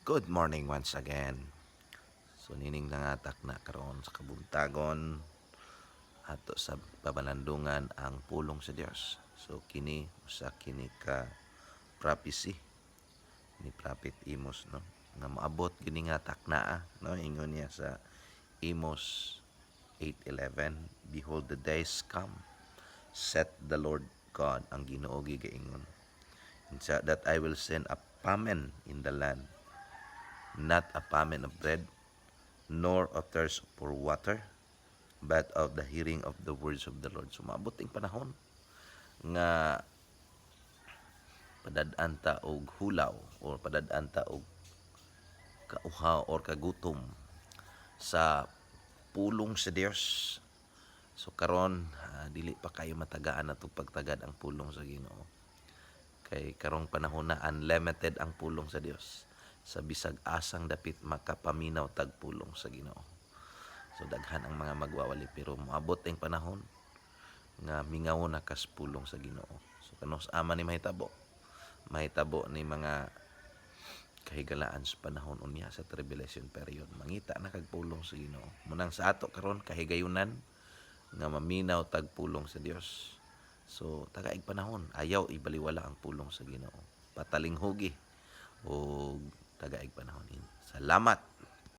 Good morning once again. So nining nangatak na karon sa kabuntagon ato sa pamanandungan ang pulong sa Dios. So kini usa kini ka prophecy ni Prophet Amos, no, nga maabot gini nga taknaa, no, ingon niya sa Amos 8:11, behold the days come, said the Lord God, ang Ginoo gigaingon, that I will send a famine in the land, not a famine of bread, nor of thirst for water, but of the hearing of the words of the Lord. So mabuting panahon nga padad-an ta og hulaw or padad-an ta og kauhaw or kagutom sa pulong sa Dios. So karon dili pa kayo matagaan atong pagtagad ang pulong sa Ginoo. Kay karong panahon na unlimited ang pulong sa Dios. Sa bisag asang dapit makapaminaw tag pulong sa Ginoo. So daghan ang mga magwawali pero moabot ang panahon nga mingawon na kas pulong sa Ginoo. So kanos ama ni mahitabo ni mga kahigalaan sa panahon unya sa tribulation period. Mangita na kag pulong sa Ginoo. Munang sa ato karon kahigayunan nga maminaw tag pulong sa Dios. So tagaig panahon ayaw ibaliwala ang pulong sa Ginoo. Pataling hugi o tagaig panahon. Salamat.